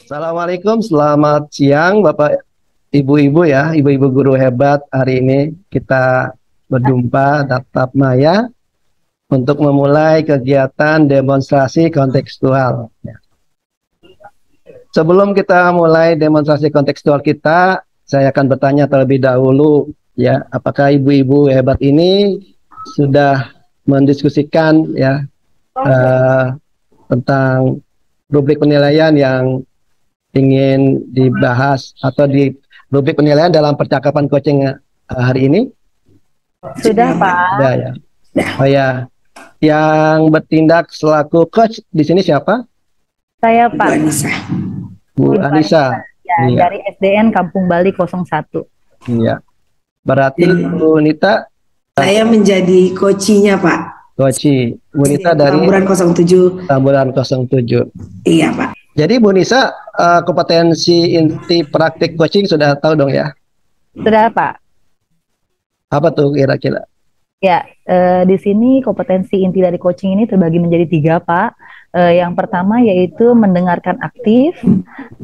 Assalamualaikum, selamat siang Bapak Ibu-ibu ya, ibu-ibu guru hebat. Hari ini kita berjumpa tatap maya untuk memulai kegiatan demonstrasi kontekstual. Sebelum kita mulai demonstrasi kontekstual kita, saya akan bertanya terlebih dahulu ya, apakah ibu-ibu hebat ini sudah mendiskusikan ya eh, tentang rubrik penilaian yang ingin dibahas atau di rubrik penilaian dalam percakapan coaching hari ini? Sudah, Pak. Sudah ya. Oh ya, yang bertindak selaku coach di sini siapa? Saya Pak. Bu Ibu Anissa. Ya, Iya. dari SDN Kampung Bali 01. Iya. Berarti Bu Nita Saya menjadi coachinya Pak. coach. Bu Nita dari Tamburan 07. Tamburan 07. Iya Pak. Jadi Bu Nisa, kompetensi inti praktik coaching sudah tahu dong ya? Sudah, Pak. Apa tuh kira-kira? Ya, di sini kompetensi inti dari coaching ini terbagi menjadi 3, Pak. Yang pertama yaitu mendengarkan aktif,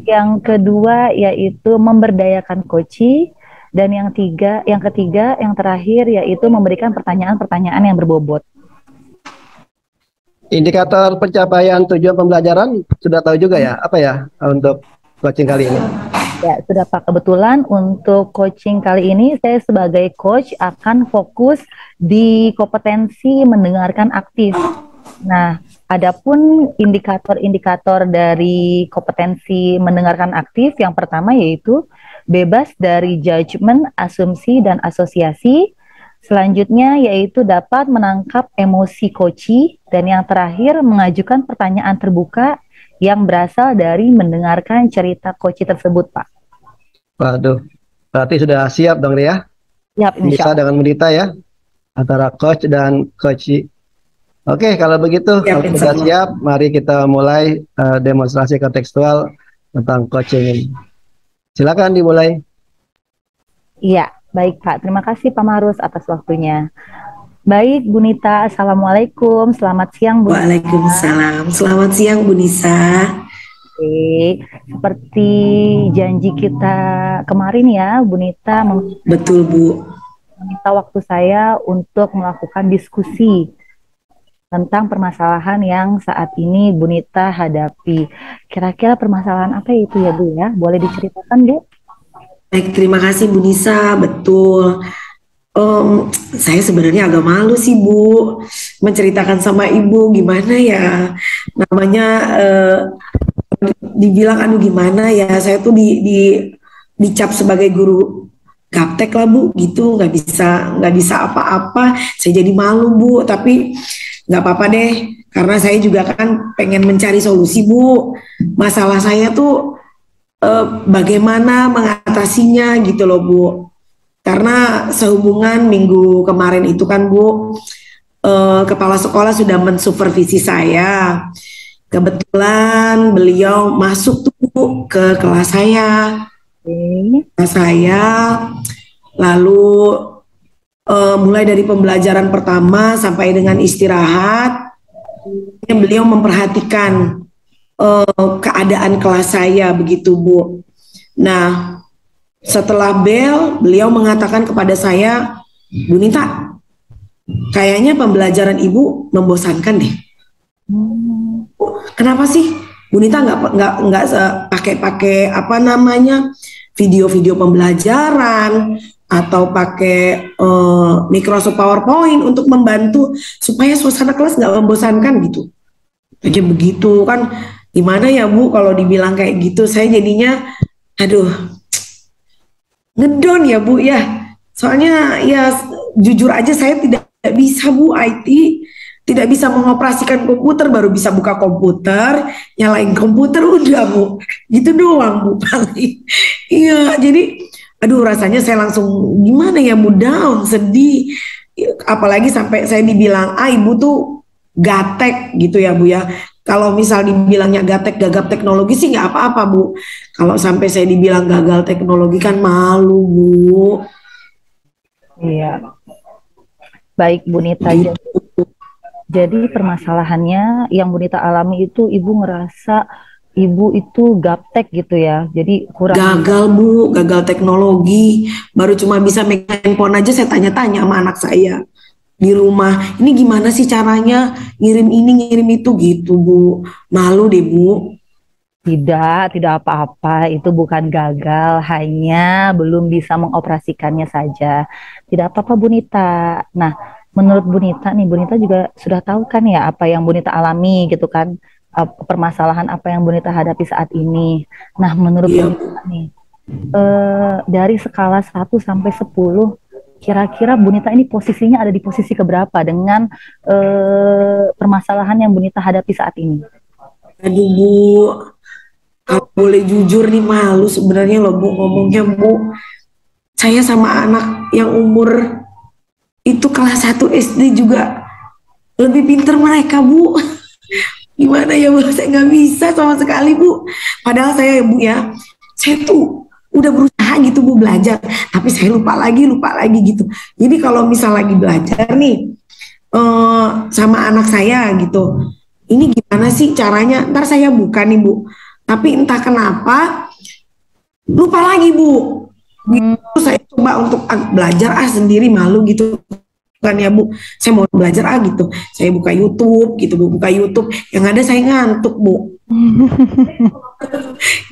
yang kedua yaitu memberdayakan coaching, dan yang ketiga, yang terakhir yaitu memberikan pertanyaan-pertanyaan yang berbobot. Indikator pencapaian tujuan pembelajaran sudah tahu juga ya, apa ya untuk coaching kali ini? Ya, sudah Pak. Kebetulan untuk coaching kali ini saya sebagai coach akan fokus di kompetensi mendengarkan aktif. Nah, adapun indikator-indikator dari kompetensi mendengarkan aktif yang pertama yaitu bebas dari judgement, asumsi, dan asosiasi. Selanjutnya yaitu dapat menangkap emosi coachee, dan yang terakhir mengajukan pertanyaan terbuka yang berasal dari mendengarkan cerita coachee tersebut, Pak. Waduh, berarti sudah siap dong ya? Siap, Bisa dengan Mudita ya, antara coach dan coachee. Oke, kalau begitu, kalau sudah siap, mari kita mulai demonstrasi kontekstual tentang coaching ini. Silakan dimulai. Iya, baik Pak. Terima kasih Pak Marus atas waktunya. Baik, Bu Nita, Assalamualaikum. Selamat siang, Bu. Waalaikumsalam. Selamat siang, Bu Nisa. Oke, seperti janji kita kemarin ya, Bu Nita. Betul, Bu. Meminta waktu saya untuk melakukan diskusi tentang permasalahan yang saat ini Bu Nita hadapi. Kira-kira permasalahan apa itu ya, Bu ya? Boleh diceritakan, Bu? Baik, terima kasih Bu Nisa. Betul. Saya sebenarnya agak malu sih Bu menceritakan sama Ibu gimana ya namanya, dibilang aduh gimana ya, saya tuh dicap sebagai guru gaptek lah Bu, gitu nggak bisa apa-apa. Saya jadi malu Bu, tapi nggak apa-apa deh, karena saya juga kan pengen mencari solusi Bu. Masalah saya tuh bagaimana mengatasinya gitu loh Bu. Karena sehubungan minggu kemarin itu kan Bu, kepala sekolah sudah mensupervisi saya. Kebetulan beliau masuk tuh Bu ke kelas saya. Lalu mulai dari pembelajaran pertama sampai dengan istirahat, beliau memperhatikan keadaan kelas saya begitu Bu. Nah, setelah bel, beliau mengatakan kepada saya, Bu Nita, kayaknya pembelajaran Ibu membosankan deh. Kenapa sih Bu Nita nggak pakai apa namanya video-video pembelajaran atau pakai Microsoft PowerPoint untuk membantu supaya suasana kelas nggak membosankan gitu. Aja begitu kan, gimana ya Bu kalau dibilang kayak gitu, saya jadinya aduh ngedon ya Bu ya. Soalnya ya jujur aja saya tidak bisa Bu IT, tidak bisa mengoperasikan komputer, baru bisa buka komputer, nyalain komputer udah Bu, gitu doang Bu paling. Iya, jadi aduh rasanya saya langsung gimana ya Bu, down, sedih. Apalagi sampai saya dibilang, Ibu tuh gatek gitu ya Bu ya. Kalau misal dibilangnya gagap teknologi sih nggak apa-apa Bu. Kalau sampai saya dibilang gagal teknologi kan malu Bu. Iya. Baik Bu Nita. Jadi permasalahannya yang Bu Nita alami itu Ibu ngerasa ibu itu gaptek gitu ya, jadi kurang bisa. Gagal Bu, gagal teknologi. Baru cuma bisa megang handphone aja saya tanya-tanya sama anak saya di rumah. Ini gimana sih caranya ngirim ini ngirim itu gitu Bu. Malu deh Bu. Tidak apa-apa, itu bukan gagal, hanya belum bisa mengoperasikannya saja. Tidak apa-apa Bu Nita. Nah, menurut Bu Nita nih, Bu Nita juga sudah tahu kan ya apa yang Bu Nita alami gitu kan, permasalahan apa yang Bu Nita hadapi saat ini. Nah, menurut Bu Iya Bu. Nita nih, dari skala 1 sampai 10, kira-kira Bu Nita ini posisinya ada di posisi keberapa dengan permasalahan yang Bu Nita hadapi saat ini? Aduh Bu, kalau boleh jujur nih malu sebenarnya loh Bu ngomongnya Bu. Saya sama anak yang umur itu kelas 1 SD juga lebih pinter mereka Bu. Gimana ya Bu, saya nggak bisa sama sekali Bu. Padahal saya ya Bu ya, saya tuh udah berusaha gitu Bu belajar, tapi saya lupa lagi gitu. Jadi kalau misal lagi belajar nih sama anak saya gitu, ini gimana sih caranya? Ntar saya buka nih Bu, tapi entah kenapa lupa lagi Bu. Hmm. Gitu saya coba untuk belajar sendiri malu gitu kan ya Bu, saya mau belajar gitu, saya buka YouTube gitu Bu, buka YouTube yang ada saya ngantuk Bu,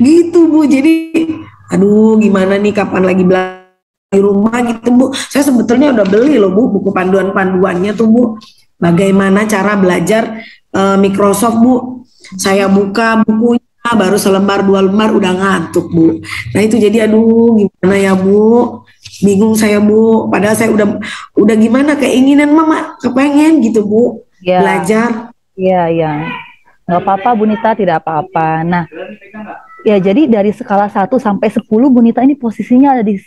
gitu Bu. Jadi aduh gimana nih kapan lagi belajar di rumah gitu Bu. Saya sebetulnya udah beli loh Bu buku panduan-panduannya tuh Bu, bagaimana cara belajar Microsoft Bu. Saya buka bukunya baru selembar dua lembar udah ngantuk Bu. Nah itu jadi aduh gimana ya Bu, bingung saya Bu. Padahal saya udah gimana keinginan mama kepengen gitu Bu Ya, belajar. ya, ya. Nggak apa-apa, Bu Nita, tidak apa-apa. Nah, ya jadi dari skala 1 sampai 10, Bu Nita ini posisinya ada di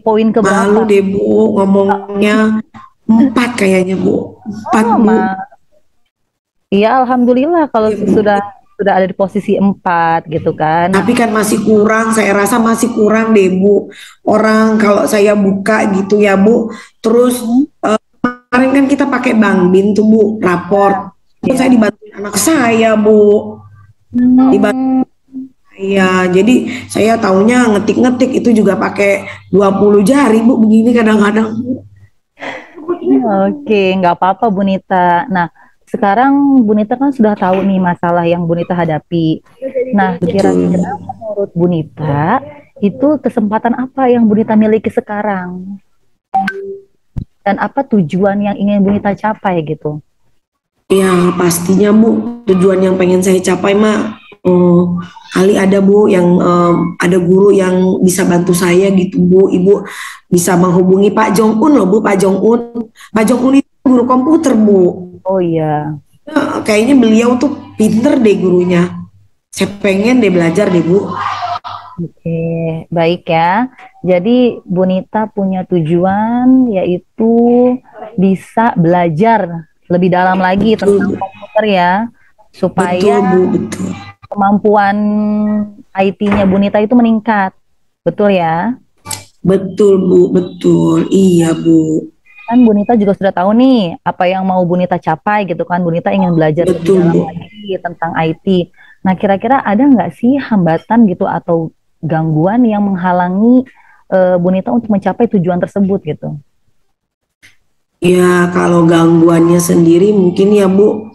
poin Malu keberapa? deh Bu ngomongnya, 4 kayaknya Bu, 4 Oh, Bu. iya, alhamdulillah kalau Iya Bu. sudah ada di posisi 4 gitu kan. Nah, Tapi kan masih kurang, saya rasa masih kurang deh Bu. Orang kalau saya buka gitu ya Bu, terus kemarin kan kita pakai Bang Bin tuh Bu, raport. Itu saya ya. dibantuin anak saya Bu, dibantu Hmm, ya. Jadi saya taunya ngetik-ngetik itu juga pakai 20 jari Bu, begini kadang-kadang Bu. oke, nggak apa-apa, Bu Nita. Nah, sekarang Bu Nita kan sudah tahu nih masalah yang Bu Nita hadapi. Nah, Betul. kira-kira menurut Bu Nita, itu kesempatan apa yang Bu Nita miliki sekarang? Dan apa tujuan yang ingin Bu Nita capai gitu? Ya pastinya Bu, tujuan yang pengen saya capai mah kali ada Bu yang ada guru yang bisa bantu saya gitu Bu. Ibu bisa menghubungi Pak Jong Un loh Bu, Pak Jong Un. Pak Jong Un itu guru komputer Bu. Oh iya, Ya, kayaknya beliau tuh pinter deh gurunya. Saya pengen deh belajar deh Bu. oke, baik ya. Jadi Bu Nita punya tujuan yaitu bisa belajar lebih dalam lagi Betul tentang Bu, komputer ya, betul supaya Bu, betul. kemampuan IT-nya Bu Nita itu meningkat. Betul ya? Betul Bu, betul. Iya Bu. Kan Bu Nita juga sudah tahu nih apa yang mau Bu Nita capai gitu kan. Bu Nita ingin belajar lebih Betul dalam Bu. lagi tentang IT. Nah, kira-kira ada nggak sih hambatan gitu atau gangguan yang menghalangi Bu Nita untuk mencapai tujuan tersebut gitu? Ya kalau gangguannya sendiri mungkin ya Bu,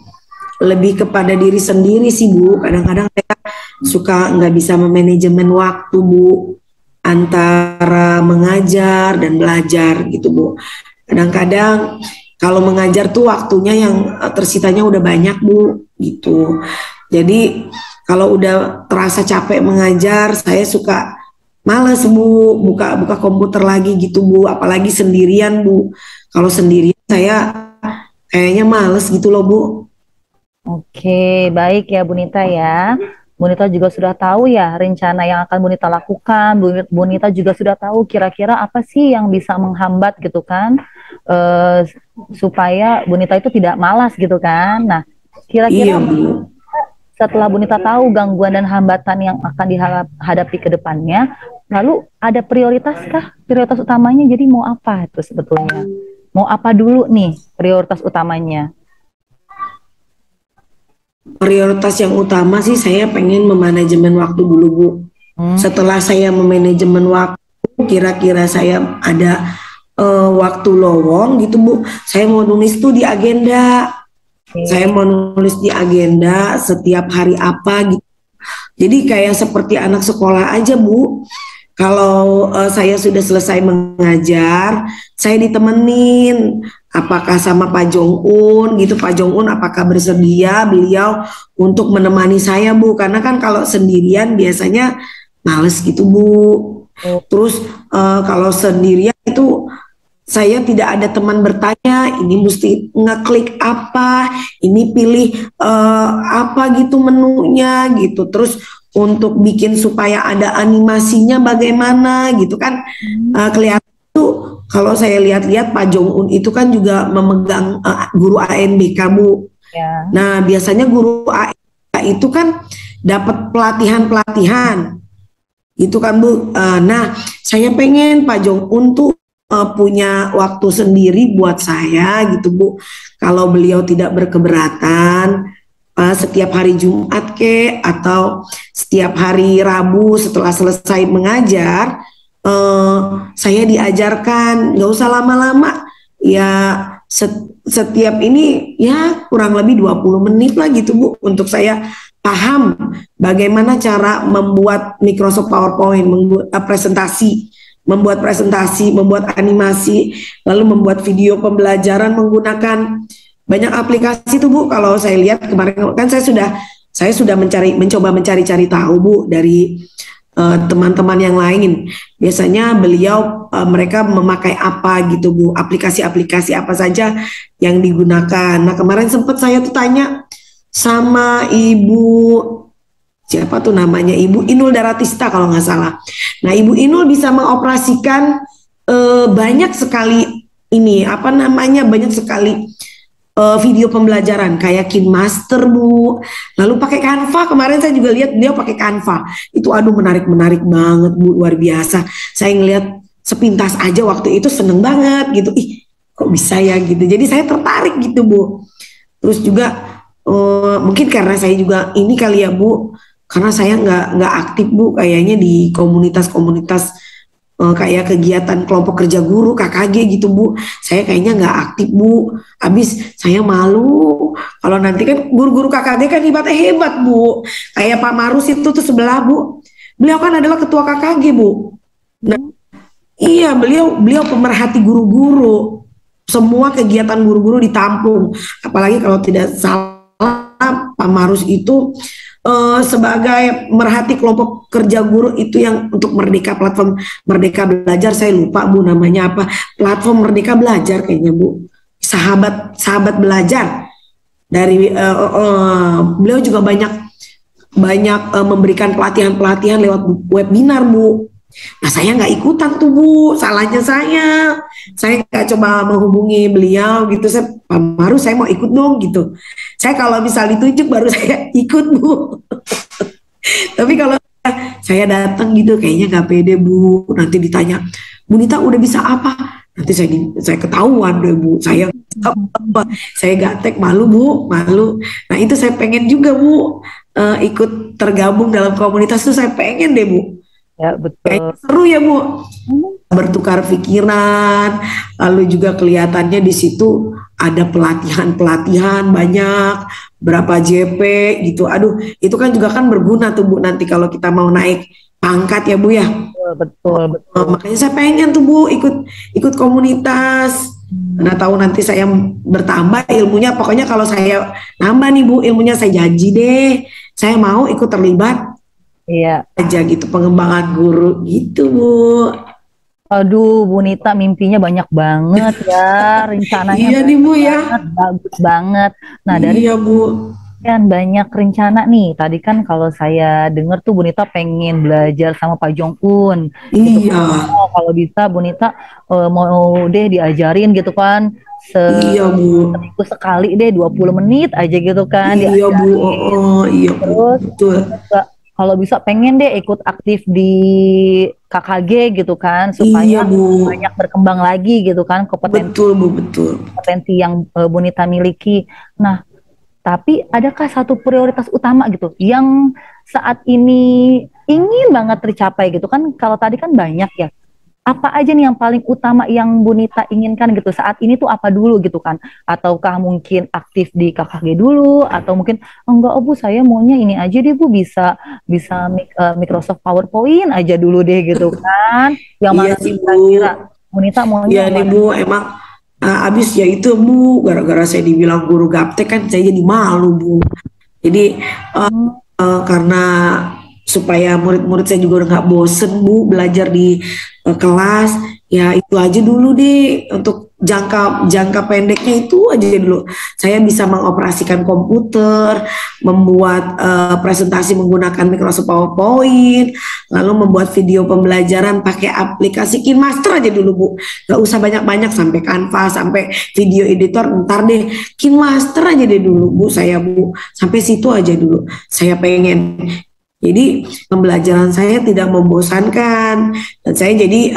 lebih kepada diri sendiri sih Bu. Kadang-kadang saya suka nggak bisa memanajemen waktu Bu, antara mengajar dan belajar gitu Bu. Kadang-kadang kalau mengajar tuh waktunya yang tersitanya udah banyak Bu gitu. Jadi kalau udah terasa capek mengajar, saya suka males Bu buka-buka komputer lagi gitu Bu. Apalagi sendirian Bu. Kalau sendirian saya kayaknya males gitu loh Bu. Oke, baik ya Bu Nita ya. Bu Nita juga sudah tahu ya rencana yang akan Bu Nita lakukan. Bu Nita juga sudah tahu kira-kira apa sih yang bisa menghambat gitu kan, eh, supaya Bu Nita itu tidak malas gitu kan. Nah, Iya kira-kira Bu. setelah Bu Nita tahu gangguan dan hambatan yang akan dihadapi ke depannya, lalu ada prioritaskah? Prioritas utamanya jadi mau apa itu sebetulnya? Mau apa dulu nih prioritas utamanya? prioritas yang utama sih saya pengen memanajemen waktu dulu Bu. Setelah saya memanajemen waktu, kira-kira saya ada waktu lowong gitu Bu, saya mau nulis tuh di agenda. Saya mau nulis di agenda setiap hari apa gitu. Jadi kayak seperti anak sekolah aja Bu. Kalau saya sudah selesai mengajar, saya ditemenin. Apakah sama Pak Jong-un gitu, Pak Jong-un apakah bersedia beliau untuk menemani saya Bu? Karena kan kalau sendirian biasanya males gitu Bu. Terus kalau sendirian itu saya tidak ada teman bertanya, ini mesti ngeklik apa, ini pilih apa gitu menunya gitu. Terus untuk bikin supaya ada animasinya bagaimana gitu kan, kelihatan tuh kalau saya lihat-lihat Pak Jong-un itu kan juga memegang guru ANBK Bu. Ya. Nah biasanya guru ANBK itu kan dapat pelatihan-pelatihan gitu kan Bu. Nah saya pengen Pak Jong-un tuh punya waktu sendiri buat saya gitu Bu. Kalau beliau tidak berkeberatan, setiap hari Jumat atau setiap hari Rabu setelah selesai mengajar, saya diajarkan, nggak usah lama-lama ya, setiap ini ya kurang lebih 20 menit lah gitu Bu, untuk saya paham bagaimana cara membuat Microsoft PowerPoint, membuat presentasi, membuat animasi, lalu membuat video pembelajaran menggunakan banyak aplikasi tuh Bu. Kalau saya lihat kemarin kan saya sudah mencoba mencari-cari tahu Bu dari teman-teman yang lain. Biasanya beliau mereka memakai apa gitu Bu, aplikasi-aplikasi apa saja yang digunakan. Nah kemarin sempat saya tuh tanya sama Ibu siapa tuh namanya, Ibu Inul Daratista kalau nggak salah. Nah Ibu Inul bisa mengoperasikan banyak sekali ini banyak sekali video pembelajaran kayak KineMaster Bu, lalu pakai Canva. Kemarin saya juga lihat beliau pakai Canva, itu aduh menarik banget Bu, luar biasa. Saya ngelihat sepintas aja waktu itu seneng banget gitu, ih kok bisa ya gitu, jadi saya tertarik gitu Bu. Terus juga mungkin karena saya juga ini kali ya Bu, karena saya nggak aktif Bu kayaknya di komunitas-komunitas kayak kegiatan kelompok kerja guru KKG gitu Bu, saya kayaknya nggak aktif Bu. Habis saya malu kalau nanti kan guru-guru KKG kan hebat Bu, kayak Pak Marus itu tuh sebelah Bu, beliau kan adalah ketua KKG Bu. Nah iya, beliau pemerhati guru-guru, semua kegiatan guru-guru ditampung. Apalagi kalau tidak salah Pak Marus itu sebagai merhati kelompok kerja guru itu yang untuk Merdeka, platform Merdeka Belajar, saya lupa Bu namanya apa, platform Merdeka Belajar kayaknya Bu, sahabat belajar dari beliau juga banyak memberikan pelatihan lewat webinar Bu. Nah saya nggak ikutan tuh Bu, salahnya saya nggak coba menghubungi beliau gitu. Saya Pak Maru, saya mau ikut dong gitu. Saya kalau misal ditunjuk baru saya ikut Bu. Tapi kalau saya datang gitu kayaknya nggak pede Bu. Nanti ditanya, Bu Nita udah bisa apa? Nanti saya ketahuan deh Bu. Saya gaptek, malu Bu, malu. Nah itu saya pengen juga Bu, ikut tergabung dalam komunitas itu saya pengen deh Bu. Ya betul. Kayak seru ya Bu, bertukar pikiran, lalu juga kelihatannya di situ ada pelatihan banyak, berapa JP gitu. Aduh, itu kan juga kan berguna tuh Bu nanti kalau kita mau naik pangkat ya Bu ya. Betul. Makanya saya pengen tuh Bu ikut komunitas. Nah tahu nanti saya bertambah ilmunya. Pokoknya kalau saya nambah nih Bu ilmunya, saya janji deh saya mau ikut terlibat. Iya. Aja gitu, pengembangan guru gitu Bu. Aduh, Bu Nita mimpinya banyak banget ya, rencananya iya nih Bu ya, bagus banget. Nah dari iya Bu, kan banyak rencana nih. Tadi kan kalau saya dengar tuh Bu Nita pengen belajar sama Pak Jong-un. Gitu. iya. Kalau bisa Bu Nita mau deh diajarin gitu kan. Iya Bu, Seminggu sekali deh 20 menit aja gitu kan. Iya Bu, iya Bu. Terus Betul. kalau bisa pengen deh ikut aktif di KKG gitu kan, supaya Iya Bu, banyak berkembang lagi gitu kan kompetensi betul Bu, betul. yang Bu Nita miliki. Nah Tapi adakah satu prioritas utama gitu yang saat ini ingin banget tercapai gitu kan? Kalau tadi kan banyak ya. Apa aja nih yang paling utama yang Bu Nita inginkan gitu saat ini tuh apa dulu gitu kan? Ataukah mungkin aktif di KKG dulu atau mungkin enggak oh Bu saya maunya ini aja deh Bu bisa bisa Microsoft PowerPoint aja dulu deh gitu kan? Yang Iya mana sih nih Bu. kira-kira Bu Nita maunya Iya yang nih mana? Bu, emang abis ya itu Bu, gara-gara saya dibilang guru gaptek kan saya jadi malu Bu. Jadi Hmm, karena supaya murid-murid saya juga nggak bosen Bu belajar di kelas, ya itu aja dulu deh untuk jangka jangka pendeknya itu aja dulu. Saya bisa mengoperasikan komputer, membuat presentasi menggunakan Microsoft PowerPoint, lalu membuat video pembelajaran pakai aplikasi KineMaster aja dulu Bu. Nggak usah banyak-banyak sampai Canva, sampai video editor, ntar deh KineMaster aja deh dulu Bu, saya Bu. Sampai situ aja dulu. Saya pengen. Jadi pembelajaran saya tidak membosankan dan saya jadi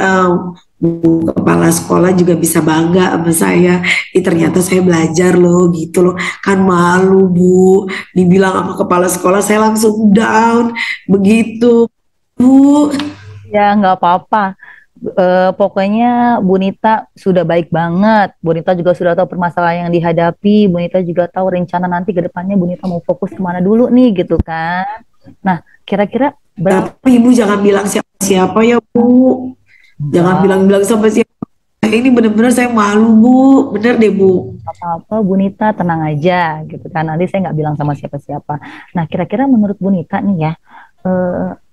Bu kepala sekolah juga bisa bangga sama saya. Ternyata saya belajar loh gitu loh. Kan malu Bu, dibilang sama kepala sekolah saya langsung down begitu Bu. ya nggak apa-apa. Pokoknya Bu Nita sudah baik banget. Bu Nita juga sudah tahu permasalahan yang dihadapi. Bu Nita juga tahu rencana nanti ke depannya Bu Nita mau fokus kemana dulu nih gitu kan. Nah, kira-kira berapa? Tapi Ibu jangan bilang siapa-siapa ya Bu. Jangan Enggak bilang-bilang sampai siapa. Ini bener-bener saya malu Bu. Bener deh Bu. apa-apa, Bu Nita tenang aja gitu kan. Nanti saya nggak bilang sama siapa-siapa. Nah, kira-kira menurut Bu Nita nih ya,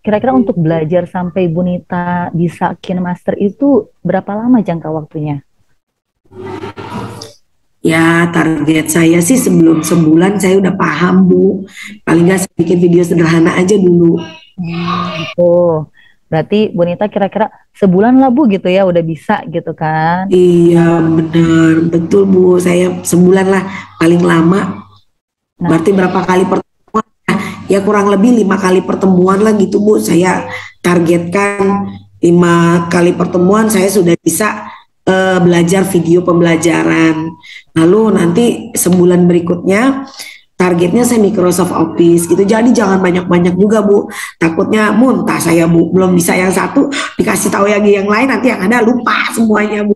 kira-kira untuk belajar sampai Bu Nita bisa KineMaster itu berapa lama jangka waktunya? Ya target saya sih sebelum sebulan saya udah paham Bu. Paling nggak saya bikin video sederhana aja dulu. Gitu. Berarti Bu Nita kira-kira sebulan lah Bu gitu ya udah bisa gitu kan. Iya bener, betul Bu. Saya sebulan lah paling lama. Nah, Berarti berapa kali pertemuan? Ya kurang lebih 5 kali pertemuan lah gitu Bu. Saya targetkan 5 kali pertemuan saya sudah bisa belajar video pembelajaran. Lalu nanti sebulan berikutnya targetnya saya Microsoft Office gitu. Jadi jangan banyak-banyak juga Bu. Takutnya muntah saya Bu. Belum bisa yang satu dikasih tahu lagi yang lain nanti yang ada lupa semuanya Bu.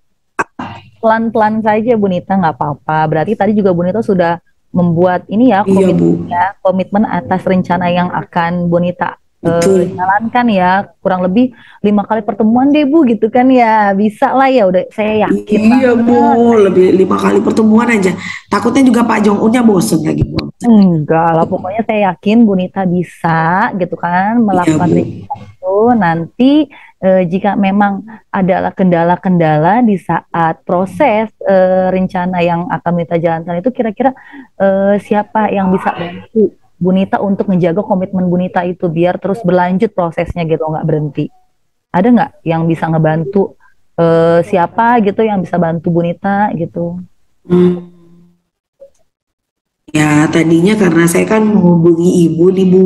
pelan-pelan saja Bu Nita nggak apa-apa. Berarti tadi juga Bu Nita sudah membuat ini ya Iya Bu. komitmen atas rencana yang akan Bu Nita Betul. jalankan ya. Kurang lebih 5 kali pertemuan deh Bu gitu kan ya. Bisa lah ya udah saya yakin Iya banget. Bu, lebih 5 kali pertemuan aja. Takutnya juga Pak Jong Unnya bosen lagi Bu. Enggak lah, pokoknya saya yakin Bu Nita bisa gitu kan Iya melakukan Bu. rencana itu. Nanti jika memang adalah kendala-kendala di saat proses rencana yang akan Bu Nita jalankan itu, kira-kira siapa yang bisa bantu Bu Nita untuk menjaga komitmen Bu Nita itu biar terus berlanjut prosesnya gitu, nggak berhenti. Ada nggak yang bisa ngebantu siapa gitu yang bisa bantu Bu Nita gitu? Hmm. Ya tadinya karena saya kan menghubungi Ibu nih Bu.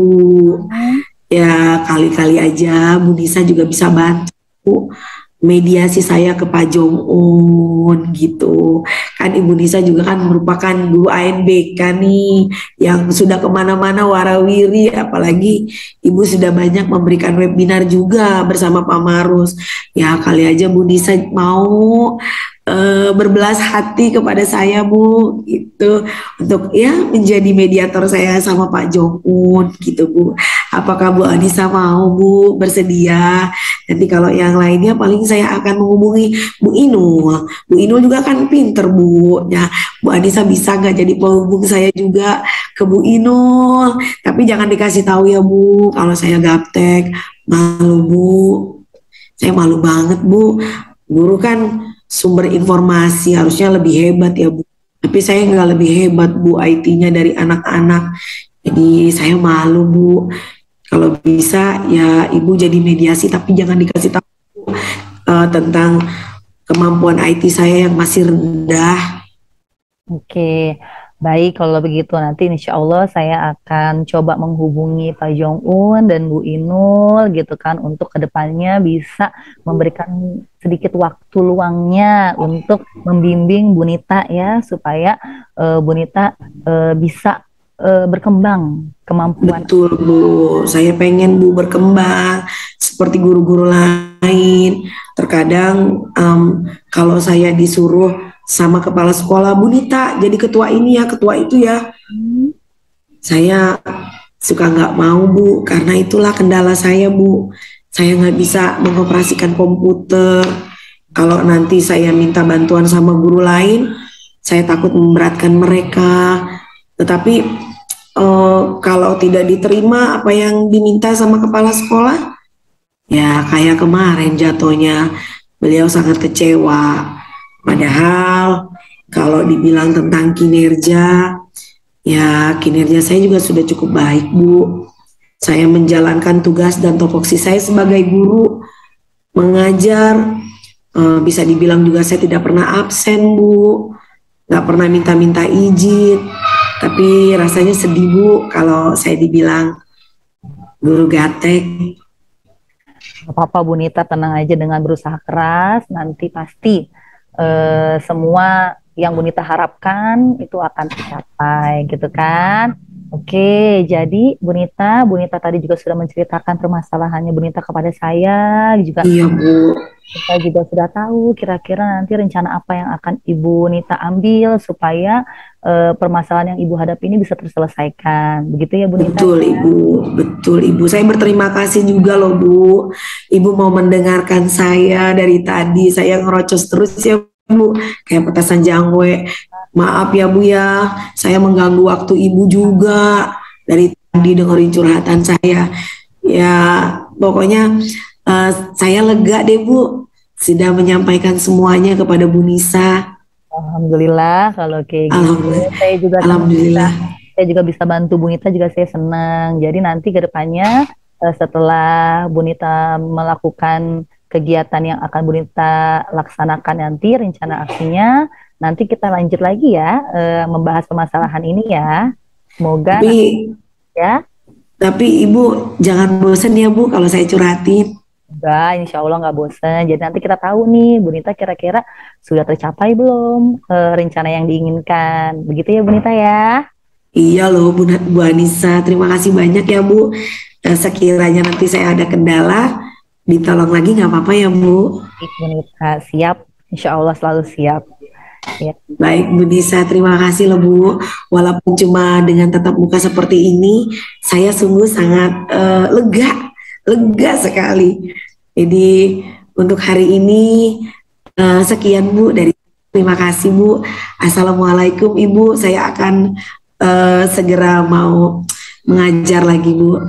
Hmm. Ya kali-kali aja Bu Nisa juga bisa bantu mediasi saya ke Pak Jong Un gitu. Kan Ibu Nisa juga kan merupakan guru ANBK nih yang sudah kemana-mana warawiri. Apalagi Ibu sudah banyak memberikan webinar juga bersama Pak Marus. Ya kali aja Bu Nisa mau berbelas hati kepada saya Bu gitu untuk ya menjadi mediator saya sama Pak Jong Un gitu Bu. Apakah Bu Anissa mau Bu bersedia? Nanti kalau yang lainnya paling saya akan menghubungi Bu Inul. Bu Inul juga kan pinter Bu. Ya, Bu Anissa bisa nggak jadi penghubung saya juga ke Bu Inul. Tapi jangan dikasih tahu ya Bu kalau saya gaptek. Malu Bu. Saya malu banget Bu. Guru kan sumber informasi harusnya lebih hebat ya Bu. Tapi saya nggak lebih hebat Bu IT-nya dari anak-anak. Jadi saya malu Bu. Kalau bisa ya Ibu jadi mediasi tapi jangan dikasih tahu tentang kemampuan IT saya yang masih rendah. Oke, baik kalau begitu nanti insya Allah saya akan coba menghubungi Pak Jong Un dan Bu Inul gitu kan untuk kedepannya bisa memberikan sedikit waktu luangnya untuk membimbing Bu Nita ya supaya Bu Nita bisa berkembang kemampuan. Betul Bu, saya pengen Bu berkembang seperti guru-guru lain. Terkadang kalau saya disuruh sama kepala sekolah, Bu Nita jadi ketua ini ya, ketua itu ya, saya suka nggak mau Bu, karena itulah kendala saya Bu. Saya nggak bisa mengoperasikan komputer. Kalau nanti saya minta bantuan sama guru lain, saya takut memberatkan mereka. Tetapi kalau tidak diterima apa yang diminta sama kepala sekolah, ya kayak kemarin jatuhnya beliau sangat kecewa. Padahal kalau dibilang tentang kinerja, ya kinerja saya juga sudah cukup baik Bu. Saya menjalankan tugas dan tupoksi saya sebagai guru mengajar. Bisa dibilang juga saya tidak pernah absen Bu, nggak pernah minta-minta izin. Tapi rasanya sedih Bu kalau saya dibilang guru gatek. Gak apa-apa Bu Nita, tenang aja, dengan berusaha keras nanti pasti semua yang Bu Nita harapkan itu akan tercapai gitu kan. Oke, jadi Bu Nita tadi juga sudah menceritakan permasalahannya Bu Nita kepada saya juga. Iya Bu. Kita juga sudah tahu kira-kira nanti rencana apa yang akan Ibu Nita ambil supaya permasalahan yang Ibu hadapi ini bisa terselesaikan. Begitu ya Bu Nita? Betul Ibu, betul Ibu. Saya berterima kasih juga loh Bu. Ibu mau mendengarkan saya dari tadi. Saya ngerocos terus ya Bu, kayak petasan jangwe. Maaf ya Bu ya, saya mengganggu waktu Ibu juga. Dari tadi dengerin curhatan saya. Ya pokoknya saya lega deh Bu, sudah menyampaikan semuanya kepada Bu Nisa. Alhamdulillah kalau kayak gitu. Alhamdulillah. Saya juga Alhamdulillah. saya juga bisa bantu Bu Nita, juga saya senang. Jadi nanti ke depannya setelah Bu Nita melakukan kegiatan yang akan Bu Nita laksanakan nanti rencana aksinya, nanti kita lanjut lagi ya membahas permasalahan ini ya. Semoga ya. Tapi Ibu jangan bosan ya Bu kalau saya curhatin. Enggak, insya Allah nggak bosan. Jadi nanti kita tahu nih Bu Nita kira-kira sudah tercapai belum rencana yang diinginkan. Begitu ya Bu Nita ya. Iya loh Bu Anissa, terima kasih banyak ya Bu. Sekiranya nanti saya ada kendala, ditolong lagi nggak apa-apa ya Bu. Bu Nita siap, insya Allah selalu siap. Ya. Baik Bu Nisa, terima kasih loh Bu. Walaupun cuma dengan tatap muka seperti ini, saya sungguh sangat lega sekali. Jadi untuk hari ini sekian Bu dari terima kasih Bu. Assalamualaikum Ibu, saya akan segera mau mengajar lagi Bu.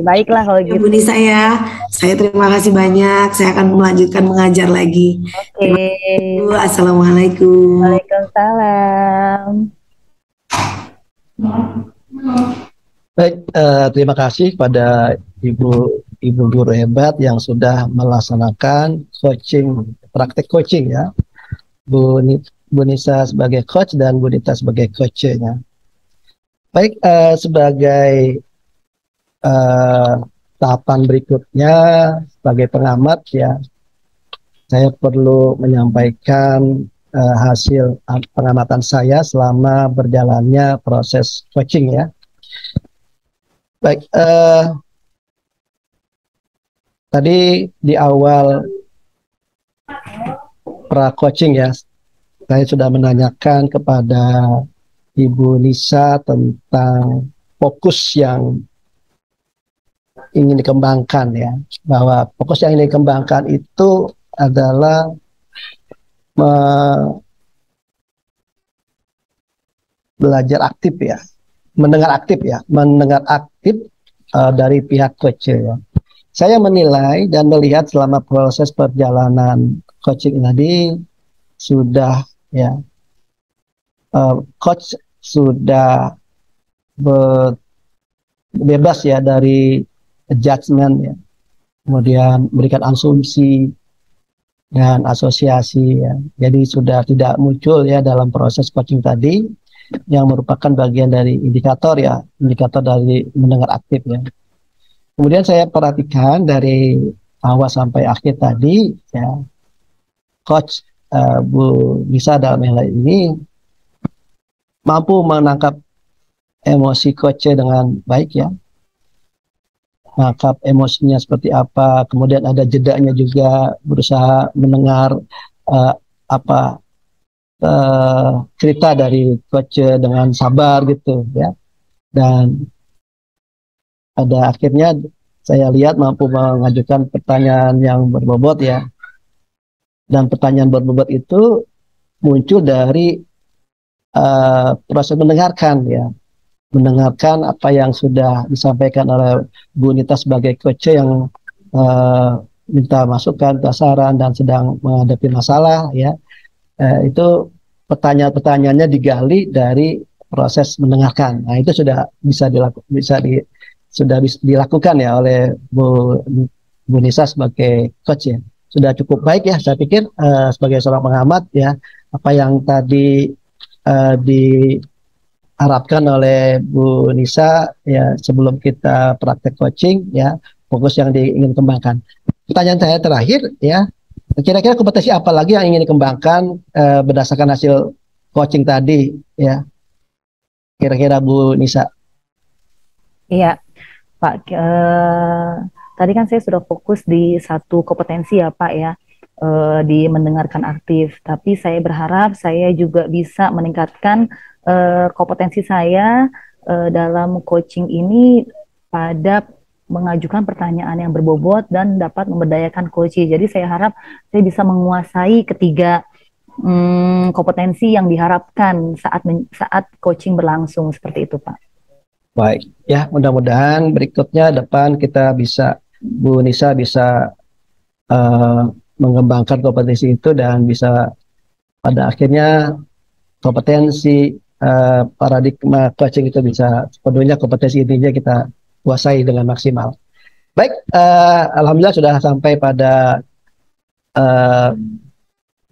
Baiklah kalau gitu. Bu Nisa ya, saya terima kasih banyak. Saya akan melanjutkan mengajar lagi. Bu, assalamualaikum. Waalaikumsalam. Baik, terima kasih pada ibu guru hebat yang sudah melaksanakan praktek coaching ya. Bu Nisa sebagai coach dan Bu Nita sebagai coachnya. Baik, sebagai tahapan berikutnya sebagai pengamat ya, saya perlu menyampaikan hasil pengamatan saya selama berjalannya proses coaching ya. Baik, tadi di awal pra-coaching ya, saya sudah menanyakan kepada Ibu Nisa tentang fokus yang ingin dikembangkan ya, bahwa fokus yang ingin dikembangkan itu adalah belajar aktif ya, mendengar aktif dari pihak coach ya. Saya menilai dan melihat selama proses perjalanan coaching tadi sudah ya, coach sudah bebas ya dari judgment ya, kemudian memberikan asumsi dan asosiasi ya. Jadi sudah tidak muncul ya dalam proses coaching tadi yang merupakan bagian dari indikator dari mendengar aktif ya. Kemudian saya perhatikan dari awal sampai akhir tadi ya, coach Bu Nisa dalam hal ini mampu menangkap emosi coach dengan baik ya, ngangkap emosinya seperti apa, kemudian ada jedanya juga, berusaha mendengar uh, apa cerita dari coach dengan sabar gitu ya, dan pada akhirnya saya lihat mampu mengajukan pertanyaan yang berbobot ya, dan pertanyaan berbobot itu muncul dari proses mendengarkan ya, mendengarkan apa yang sudah disampaikan oleh Bu Nita sebagai coach yang minta masukan, minta saran dan sedang menghadapi masalah ya. Itu pertanyaan-pertanyaannya digali dari proses mendengarkan. Nah, itu sudah bisa dilakukan ya oleh Bu Nisa sebagai coach ya. Sudah cukup baik ya, saya pikir sebagai seorang pengamat ya, apa yang tadi diharapkan oleh Bu Nisa ya, sebelum kita praktek coaching ya, fokus yang ingin kembangkan. Pertanyaan saya terakhir ya, kira-kira kompetensi apa lagi yang ingin dikembangkan berdasarkan hasil coaching tadi ya, kira-kira Bu Nisa? Iya, Pak. Tadi kan saya sudah fokus di satu kompetensi ya Pak ya, di mendengarkan aktif. Tapi saya berharap saya juga bisa meningkatkan kompetensi saya dalam coaching ini pada mengajukan pertanyaan yang berbobot dan dapat memberdayakan coach. Jadi saya harap saya bisa menguasai ketiga kompetensi yang diharapkan saat coaching berlangsung, seperti itu Pak. Baik, ya mudah-mudahan berikutnya depan kita bisa, Bu Nisa bisa mengembangkan kompetensi itu dan bisa pada akhirnya kompetensi paradigma coaching itu bisa sepenuhnya kompetensi intinya kita kuasai dengan maksimal. Baik, alhamdulillah sudah sampai pada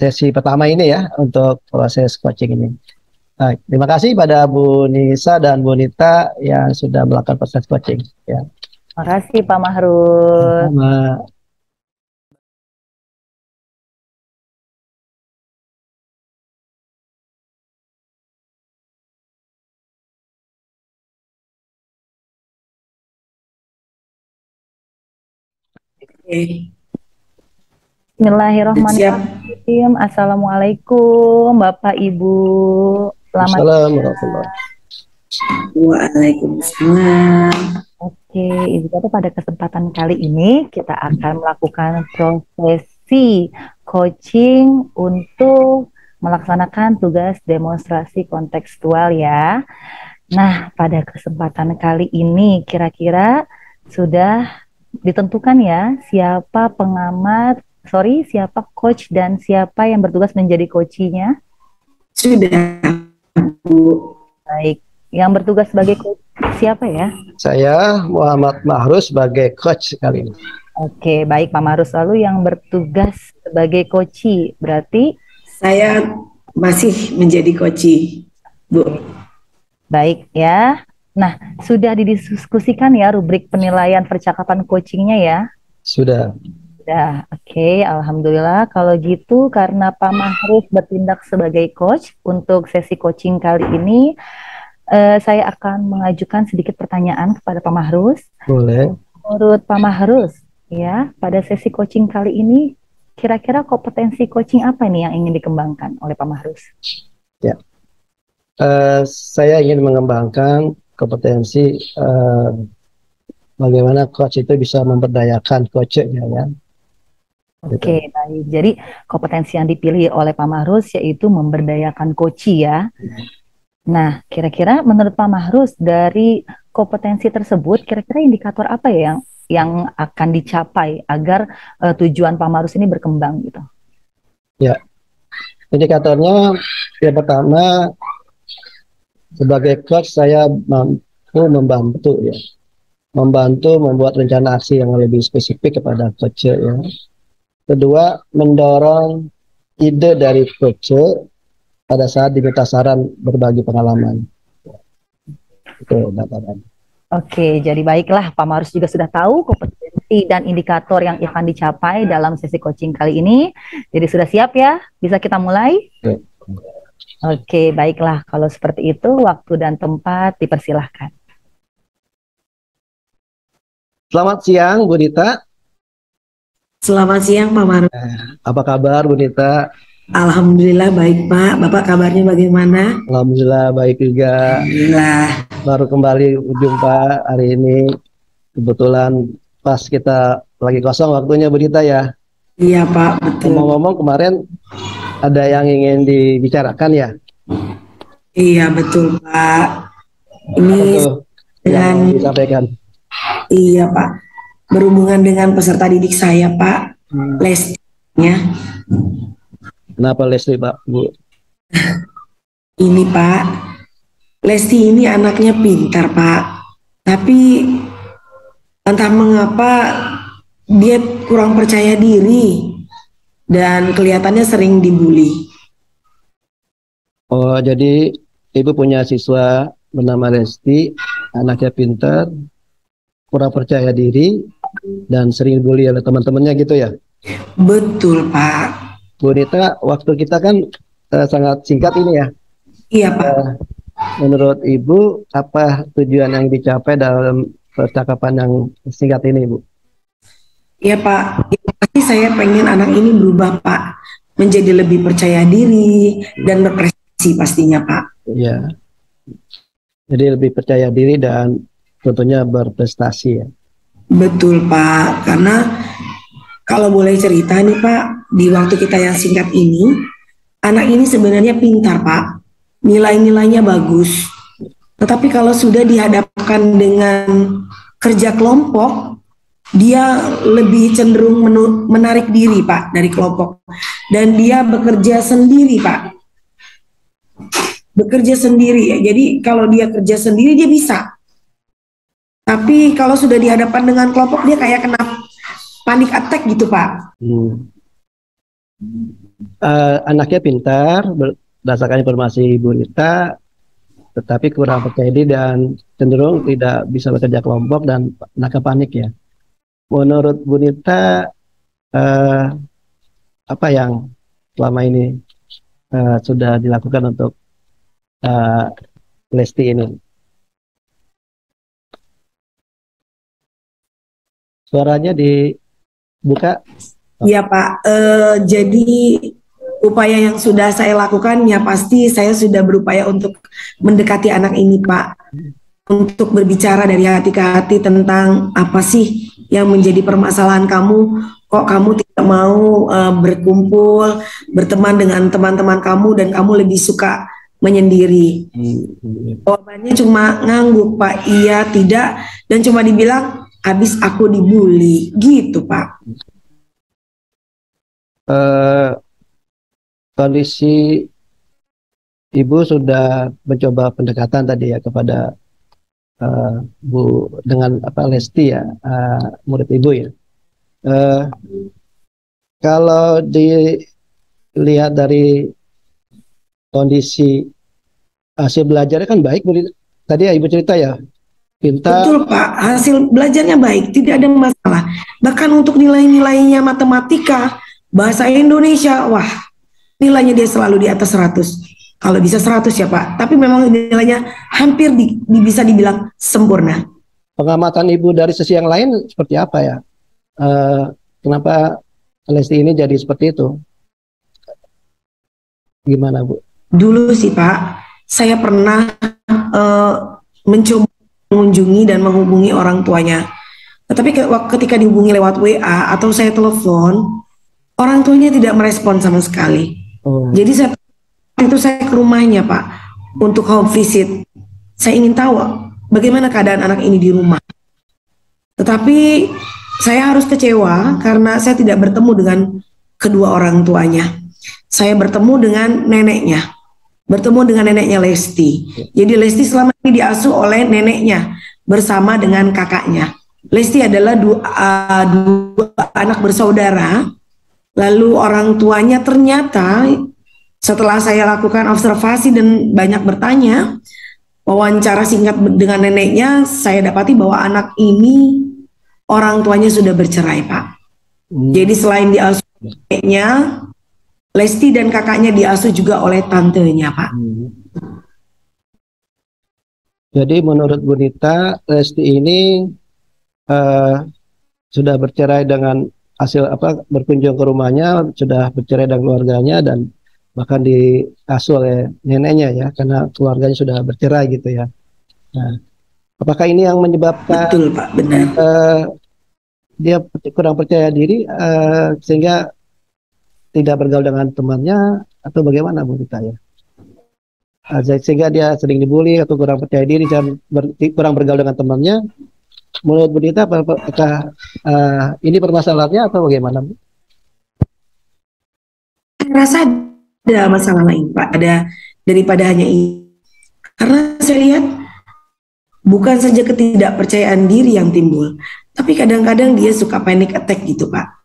sesi pertama ini ya untuk proses coaching ini. Baik, terima kasih pada Bu Nisa dan Bu Nita yang sudah melakukan proses coaching. Ya. Terima kasih Pak Mahrus. Bismillahirrahmanirrahim. Assalamualaikum Bapak Ibu. Selamat Assalamualaikum. Waalaikumsalam. Oke, Ibu Kata, pada kesempatan kali ini kita akan melakukan prosesi coaching untuk melaksanakan tugas demonstrasi kontekstual ya. Nah, pada kesempatan kali ini kira-kira sudah ditentukan ya siapa siapa coach dan siapa yang bertugas menjadi coaching-nya? Sudah, Bu. Baik, yang bertugas sebagai coach siapa ya? Saya Muhammad Mahrus sebagai coach kali ini. Oke, baik Pak Mahrus. Lalu yang bertugas sebagai coach berarti? Saya masih menjadi coach, Bu. Baik ya. Nah, sudah didiskusikan ya rubrik penilaian percakapan coachingnya ya? Sudah. Oke, alhamdulillah. Kalau gitu, karena Pak Mahrus bertindak sebagai coach untuk sesi coaching kali ini, saya akan mengajukan sedikit pertanyaan kepada Pak Mahrus. Boleh. Menurut Pak Mahrus, ya, pada sesi coaching kali ini, kira-kira kompetensi coaching apa nih yang ingin dikembangkan oleh Pak Mahrus? Ya, saya ingin mengembangkan kompetensi bagaimana coach itu bisa memberdayakan coachnya ya. Oke, baik. Jadi kompetensi yang dipilih oleh Pak Mahrus yaitu memberdayakan coach ya. Nah, kira-kira menurut Pak Mahrus dari kompetensi tersebut, kira-kira indikator apa ya yang akan dicapai agar tujuan Pak Mahrus ini berkembang gitu? Ya, indikatornya yang pertama sebagai coach saya mampu membantu membuat rencana aksi yang lebih spesifik kepada coach ya. Kedua, mendorong ide dari coach pada saat diminta saran berbagi pengalaman. Itu data-data. Oke, jadi baiklah Pak Mahrus juga sudah tahu kompetensi dan indikator yang akan dicapai dalam sesi coaching kali ini. Jadi sudah siap ya? Bisa kita mulai? Oke, baiklah. Kalau seperti itu, waktu dan tempat dipersilahkan. Selamat siang, Bu Dita. Selamat siang Pak Maruf. Apa kabar, Bu Dita? Alhamdulillah baik Pak. Bapak kabarnya bagaimana? Alhamdulillah baik juga. Alhamdulillah. Baru kembali jumpa hari ini. Kebetulan pas kita lagi kosong waktunya, Bu Dita ya. Iya Pak, betul. Ngomong-ngomong kemarin ada yang ingin dibicarakan ya? Iya betul Pak. Ini yang dengan disampaikan. Iya Pak. Berhubungan dengan peserta didik saya Pak, Lestinya. Kenapa Leslie Pak, Bu? Ini Pak, Lesti ini anaknya pintar Pak, tapi entah mengapa dia kurang percaya diri dan kelihatannya sering dibully. Oh, jadi Ibu punya siswa bernama Lesti, anaknya pintar, kurang percaya diri, dan sering dibully oleh teman-temannya gitu ya? Betul Pak. Bu Nita, waktu kita kan sangat singkat ini ya. Iya Pak. Menurut Ibu, apa tujuan yang dicapai dalam percakapan yang singkat ini, Bu? Iya Pak, pasti saya pengen anak ini berubah Pak, menjadi lebih percaya diri dan berprestasi pastinya Pak. Iya. Jadi lebih percaya diri dan tentunya berprestasi ya. Betul Pak, karena kalau boleh cerita nih Pak, di waktu kita yang singkat ini, anak ini sebenarnya pintar Pak, nilai-nilainya bagus. Tetapi kalau sudah dihadapkan dengan kerja kelompok, dia lebih cenderung menarik diri Pak dari kelompok. Dan dia bekerja sendiri Pak. Bekerja sendiri ya, jadi kalau dia kerja sendiri dia bisa. Tapi kalau sudah dihadapkan dengan kelompok dia kayak kena panik attack gitu Pak. Anaknya pintar, berdasarkan informasi Bu Nita, tetapi kurang percaya diri dan cenderung tidak bisa bekerja kelompok dan panik ya. Menurut Bu Nita, apa yang selama ini sudah dilakukan untuk Lesti ini? Suaranya dibuka. Iya Pak, jadi upaya yang sudah saya lakukan ya pasti saya sudah berupaya untuk mendekati anak ini Pak, untuk berbicara dari hati ke hati tentang apa sih yang menjadi permasalahan kamu, kok kamu tidak mau berkumpul, berteman dengan teman-teman kamu dan kamu lebih suka menyendiri. Jawabannya cuma ngangguk Pak, iya, tidak, dan cuma dibilang habis aku dibully gitu Pak. Kondisi Ibu sudah mencoba pendekatan tadi ya kepada Bu dengan Lesti ya, murid Ibu ya. Kalau dilihat dari kondisi hasil belajarnya kan baik, Bu. Tadi ya Ibu cerita ya, pintar. Betul Pak, hasil belajarnya baik, tidak ada masalah. Bahkan untuk nilai-nilainya matematika, bahasa Indonesia, wah, nilainya dia selalu di atas 100. Kalau bisa 100 ya Pak, tapi memang nilainya hampir bisa dibilang sempurna. Pengamatan Ibu dari sisi yang lain seperti apa ya? Kenapa Lesti ini jadi seperti itu? Gimana Bu? Dulu sih Pak, saya pernah mencoba mengunjungi dan menghubungi orang tuanya. Tetapi ketika dihubungi lewat WA atau saya telepon, orang tuanya tidak merespon sama sekali. Jadi saya ke rumahnya Pak untuk home visit. Saya ingin tahu bagaimana keadaan anak ini di rumah. Tetapi saya harus kecewa karena saya tidak bertemu dengan kedua orang tuanya. Saya bertemu dengan neneknya. Bertemu dengan neneknya Lesti. Jadi Lesti selama ini diasuh oleh neneknya bersama dengan kakaknya. Lesti adalah dua anak bersaudara. Lalu orang tuanya ternyata setelah saya lakukan observasi dan banyak bertanya, wawancara singkat dengan neneknya, saya dapati bahwa anak ini orang tuanya sudah bercerai Pak. Jadi selain diasuh neneknya, Lesti dan kakaknya diasuh juga oleh tantenya, Pak. Jadi menurut Bu Nita, Lesti ini sudah bercerai dengan hasil berkunjung ke rumahnya, sudah bercerai dengan keluarganya dan bahkan diasuh oleh neneknya ya, karena keluarganya sudah bercerai gitu ya. Nah, apakah ini yang menyebabkan Betul, Pak, benar. Dia kurang percaya diri sehingga tidak bergaul dengan temannya atau bagaimana Bu Nita ya? Sehingga dia sering dibully atau kurang percaya diri dan kurang bergaul dengan temannya. Menurut Bu Nita, apakah ini permasalahannya atau bagaimana, Bu? Saya rasa ada masalah lain, Pak. Ada daripada hanya ini. Karena saya lihat bukan saja ketidakpercayaan diri yang timbul, tapi kadang-kadang dia suka panic attack gitu, Pak.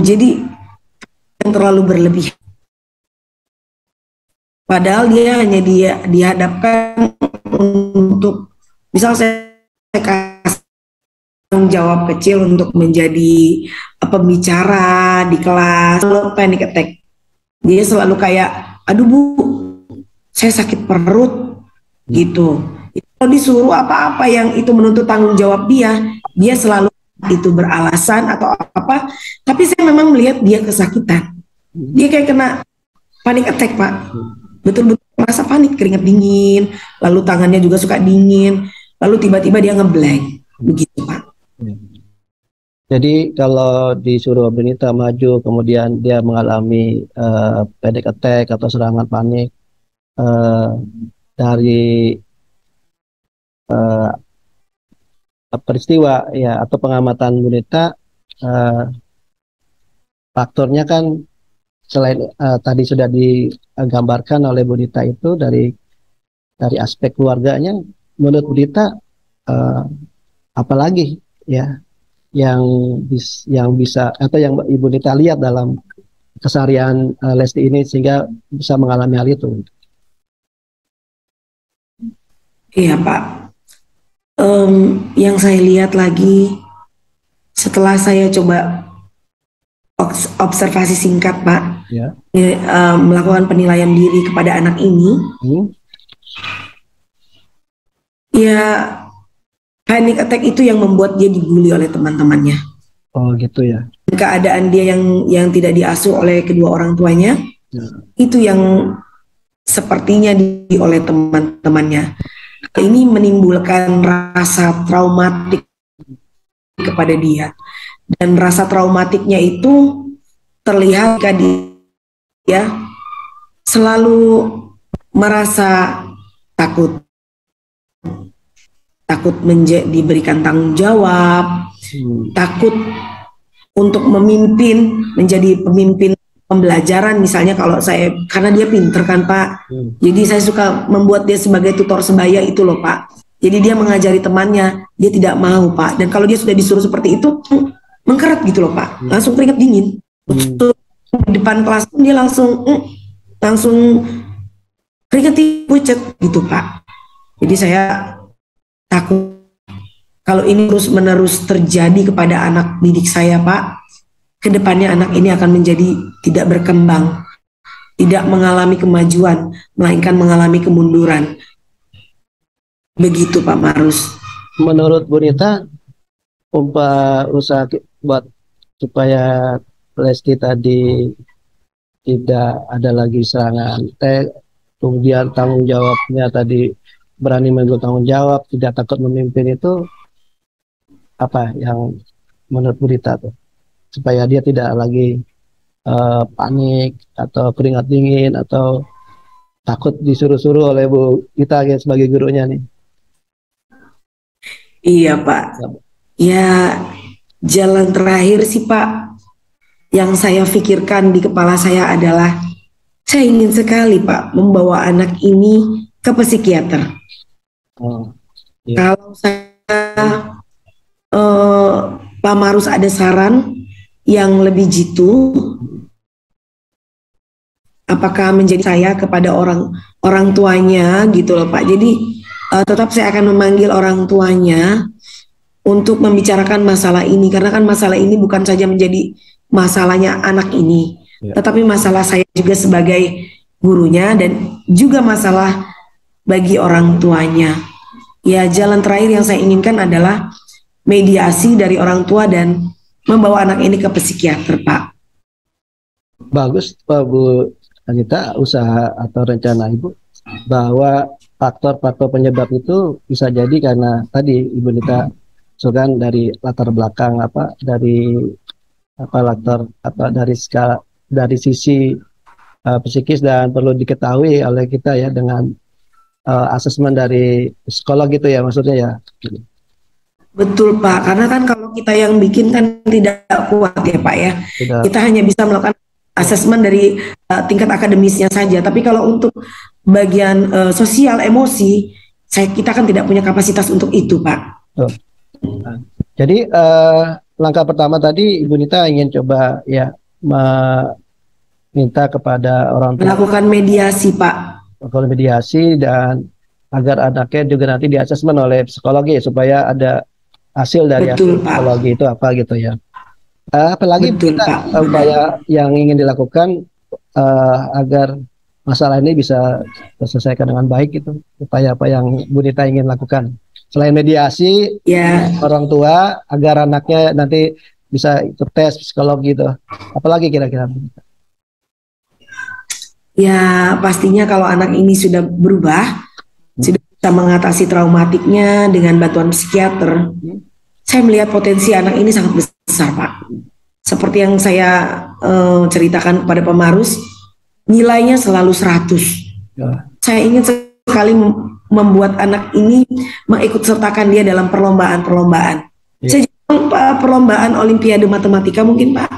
Jadi yang terlalu berlebih. Padahal dia hanya dihadapkan untuk, misal saya kasih tanggung jawab kecil untuk menjadi pembicara di kelas, lalu panic attack. Dia selalu kayak, aduh Bu, saya sakit perut gitu. Kalau disuruh apa-apa yang itu menuntut tanggung jawab dia selalu itu beralasan atau apa. Tapi saya memang melihat dia kesakitan. Dia kayak kena panic attack, Pak. Betul-betul merasa panik, keringat dingin, lalu tangannya juga suka dingin, lalu tiba-tiba dia ngeblank, begitu, Pak. Jadi kalau disuruh Bu Nita maju, kemudian dia mengalami panic attack atau serangan panik dari peristiwa ya atau pengamatan Bu Nita, faktornya kan selain tadi sudah digambarkan oleh Bu Nita itu dari aspek keluarganya, menurut Bu Nita apalagi ya yang bisa atau yang Ibu Nita lihat dalam keseharian Lesti ini sehingga bisa mengalami hal itu? Iya, Pak. Yang saya lihat lagi setelah saya coba observasi singkat, Pak, ya. Melakukan penilaian diri kepada anak ini, ya panic attack itu yang membuat dia dibully oleh teman-temannya. Oh gitu ya. Keadaan dia yang tidak diasuh oleh kedua orang tuanya, itu yang sepertinya oleh teman-temannya. Ini menimbulkan rasa traumatik kepada dia. Dan rasa traumatiknya itu terlihat ketika dia selalu merasa takut diberikan tanggung jawab, takut untuk memimpin, menjadi pemimpin pembelajaran misalnya. Kalau saya, karena dia pinter kan, Pak, jadi saya suka membuat dia sebagai tutor sebaya itu loh, Pak. Jadi dia mengajari temannya, dia tidak mau, Pak. Dan kalau dia sudah disuruh seperti itu, mengkeret gitu loh, Pak. Langsung keringat dingin. Di depan kelas dia langsung keringat pucet gitu, Pak. Jadi saya takut kalau ini terus-menerus terjadi kepada anak didik saya, Pak, kedepannya anak ini akan menjadi tidak berkembang, tidak mengalami kemajuan, melainkan mengalami kemunduran. Begitu, Pak Marus. Menurut Bu Nita, usaha buat supaya Lesti tadi tidak ada lagi serangan, kemudian tanggung jawabnya tadi berani mengambil tanggung jawab, tidak takut memimpin, itu apa yang menurut Bu Nita tuh supaya dia tidak lagi panik atau keringat dingin atau takut disuruh-suruh oleh Bu Nita sebagai gurunya nih? Iya, Pak. Ya, jalan terakhir sih, Pak, yang saya pikirkan di kepala saya adalah saya ingin sekali, Pak, membawa anak ini ke psikiater. Kalau saya Pak Marus ada saran yang lebih jitu, apakah menjadi saya kepada orang tuanya gitu loh, Pak. Jadi tetap saya akan memanggil orang tuanya untuk membicarakan masalah ini, karena kan masalah ini bukan saja menjadi masalahnya anak ini, Ya. tetapi masalah saya juga sebagai gurunya dan juga masalah bagi orang tuanya. Ya, jalan terakhir yang saya inginkan adalah mediasi dari orang tua dan membawa anak ini ke psikiater, Pak. Bagus, Pak Bu Anita, usaha atau rencana Ibu bahwa faktor-faktor penyebab itu bisa jadi karena tadi Ibu Anita kan dari latar belakang dari latar dari skala dari sisi psikis, dan perlu diketahui oleh kita ya dengan asesmen dari psikolog gitu ya maksudnya ya. Betul, Pak, karena kan kalau kita yang bikin kan tidak kuat ya, Pak ya. Tidak. Kita hanya bisa melakukan asesmen dari tingkat akademisnya saja. Tapi kalau untuk bagian sosial emosi, kita kan tidak punya kapasitas untuk itu, Pak. Nah, jadi langkah pertama tadi Ibu Nita ingin coba ya minta kepada orang tua Melakukan mediasi, Pak. melakukan mediasi dan agar anaknya juga nanti diasesmen oleh psikologi supaya ada hasil dari Betul, Pak. psikologi itu apa gitu ya. Apalagi Betul, kita Pak. upaya yang ingin dilakukan agar masalah ini bisa terselesaikan dengan baik itu, upaya apa yang Bu Nita ingin lakukan selain mediasi Ya, orang tua agar anaknya nanti bisa ikut tes psikologi itu, apalagi kira-kira? ya pastinya kalau anak ini sudah berubah, sudah bisa mengatasi traumatiknya dengan bantuan psikiater, saya melihat potensi anak ini sangat besar, Pak. Seperti yang saya ceritakan pada Pemarus, nilainya selalu 100. Ya. Saya ingin sekali membuat anak ini mengikut sertakan dia dalam perlombaan-perlombaan. Ya. Saya perlombaan Olimpiade Matematika mungkin, Pak.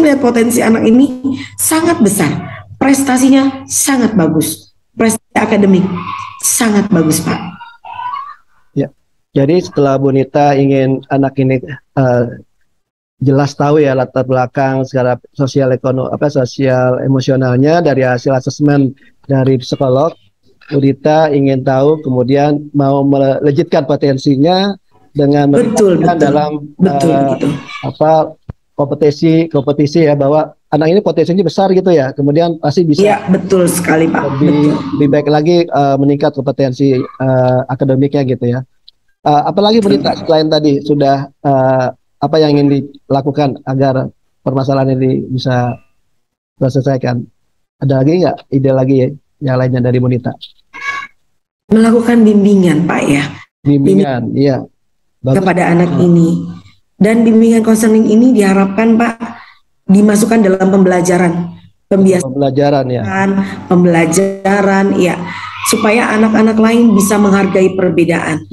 Melihat potensi anak ini sangat besar. Prestasinya sangat bagus. Prestasi akademik sangat bagus, Pak. Ya. Jadi setelah Bu Nita ingin anak ini jelas tahu ya latar belakang secara sosial sosial emosionalnya dari hasil asesmen dari psikolog, Bu Nita ingin tahu kemudian mau melejitkan potensinya dengan melibatkan dalam gitu. kompetisi ya, bahwa anak ini potensinya besar gitu ya, kemudian pasti bisa. Iya, betul sekali, Pak. Lebih baik lagi meningkat kompetensi akademiknya gitu ya. Apalagi Bu Nita selain tadi sudah apa yang ingin dilakukan agar permasalahan ini bisa terselesaikan? Ada lagi nggak ide lagi ya, yang lainnya dari Bu Nita? Melakukan bimbingan, Pak ya. Bimbingan, iya. Bagus. Kepada anak ini. Dan bimbingan konseling ini diharapkan, Pak, dimasukkan dalam pembelajaran, pembelajaran ya. Pembelajaran ya, supaya anak-anak lain bisa menghargai perbedaan.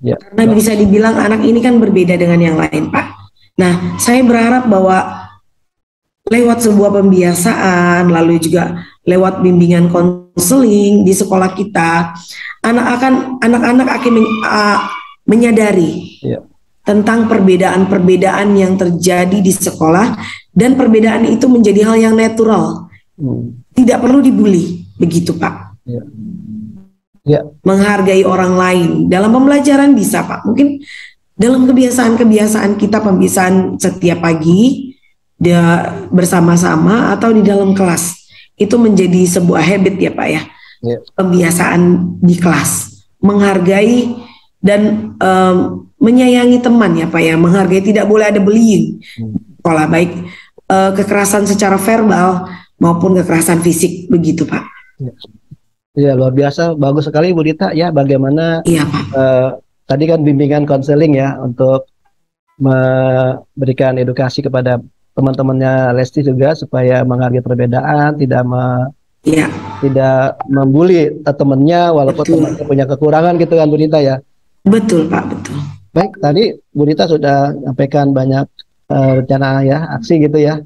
Ya. Karena bisa dibilang anak ini kan berbeda dengan yang lain, Pak. Nah, saya berharap bahwa lewat sebuah pembiasaan, lalu juga lewat bimbingan konseling di sekolah kita, anak-anak akan menyadari tentang perbedaan-perbedaan yang terjadi di sekolah, dan perbedaan itu menjadi hal yang natural, tidak perlu dibully, begitu, Pak. Menghargai orang lain dalam pembelajaran bisa, Pak. Mungkin dalam kebiasaan-kebiasaan kita, pembiasaan setiap pagi dia bersama-sama atau di dalam kelas, itu menjadi sebuah habit ya, Pak ya. Pembiasaan di kelas, menghargai dan menyayangi teman ya, Pak ya. Menghargai, tidak boleh ada bullying sekolah, baik kekerasan secara verbal maupun kekerasan fisik, begitu, Pak. Ya, luar biasa, bagus sekali Bu Nita ya, bagaimana tadi kan bimbingan konseling ya untuk memberikan edukasi kepada teman-temannya Lesti juga supaya menghargai perbedaan, tidak membuli temannya walaupun temannya punya kekurangan gitu kan Bu Nita ya. Betul, Pak, betul. Baik, tadi Bu Nita sudah menyampaikan banyak rencana ya, aksi gitu ya,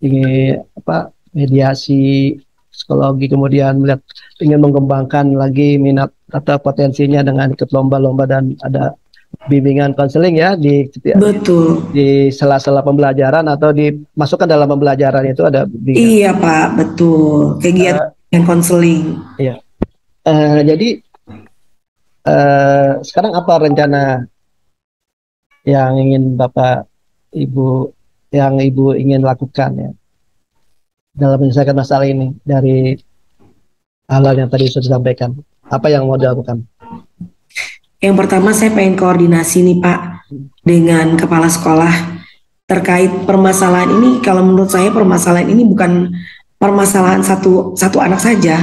ini mediasi psikologi, kemudian ingin mengembangkan lagi minat atau potensinya dengan ikut lomba-lomba dan ada bimbingan konseling ya di sela-sela pembelajaran atau dimasukkan dalam pembelajaran itu ada bimbingan. Iya, Pak, betul, kegiatan konseling. Iya. Jadi sekarang apa rencana yang ingin Bapak Ibu yang Ibu ingin lakukan ya dalam menyelesaikan masalah ini dari hal yang tadi sudah disampaikan? Apa yang mau dilakukan? Yang pertama saya pengen koordinasi nih Pak dengan kepala sekolah terkait permasalahan ini. Kalau menurut saya permasalahan ini bukan permasalahan satu anak saja,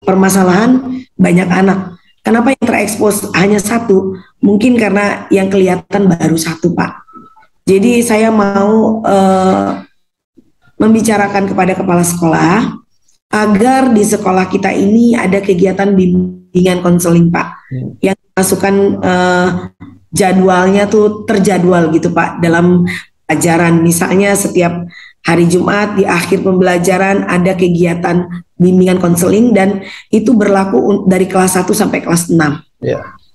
permasalahan banyak anak. Kenapa yang terekspos hanya satu? Mungkin karena yang kelihatan baru satu Pak. Jadi saya mau membicarakan kepada kepala sekolah agar di sekolah kita ini ada kegiatan bimbingan konseling Pak, yang masukkan jadwalnya tuh terjadwal gitu Pak dalam pelajaran. Misalnya setiap hari Jumat di akhir pembelajaran ada kegiatan bimbingan konseling dan itu berlaku dari kelas 1 sampai kelas 6.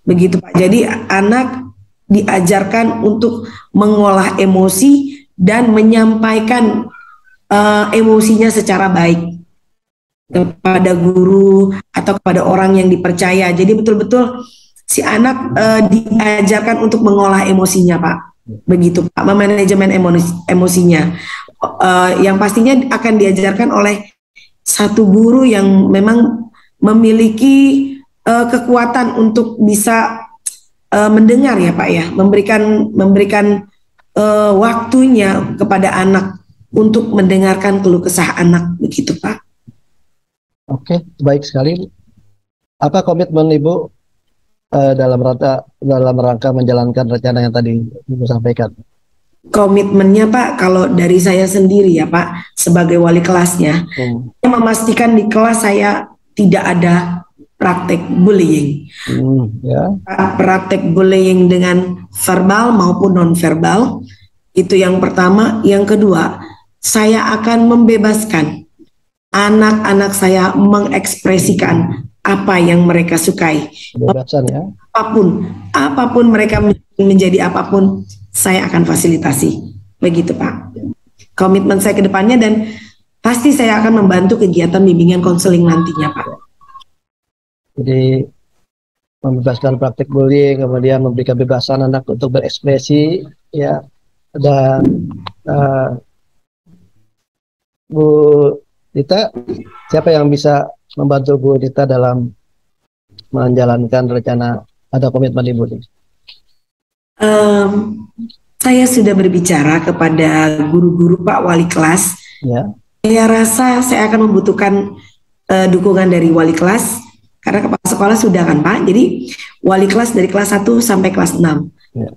Begitu Pak. Jadi anak diajarkan untuk mengolah emosi dan menyampaikan emosinya secara baik kepada guru atau kepada orang yang dipercaya. Jadi betul-betul si anak diajarkan untuk mengolah emosinya Pak. Begitu Pak, memanajemen emosinya. Yang pastinya akan diajarkan oleh satu guru yang memang memiliki kekuatan untuk bisa mendengar ya Pak ya, memberikan waktunya kepada anak untuk mendengarkan keluh kesah anak, begitu Pak. Oke, baik sekali. Apa komitmen Ibu dalam rangka menjalankan rencana yang tadi Ibu sampaikan? Komitmennya Pak, kalau dari saya sendiri ya Pak, sebagai wali kelasnya, saya memastikan di kelas saya tidak ada praktek bullying. Praktek bullying dengan verbal maupun non-verbal, itu yang pertama. Yang kedua, saya akan membebaskan anak-anak saya mengekspresikan apa yang mereka sukai. Kebebasan ya. Apapun mereka menjadi apapun, saya akan fasilitasi. Begitu Pak. Komitmen saya ke depannya, dan pasti saya akan membantu kegiatan bimbingan konseling nantinya Pak. Jadi membebaskan praktik bullying, kemudian memberikan kebebasan anak untuk berekspresi ya. Dan Bu Dita, siapa yang bisa membantu Bu Dita dalam menjalankan rencana atau komitmen Ibu ini? Saya sudah berbicara kepada guru-guru Pak wali kelas. Ya. Saya rasa saya akan membutuhkan dukungan dari wali kelas, karena kepala sekolah sudah kan Pak. Jadi wali kelas dari kelas 1 sampai kelas 6. Ya.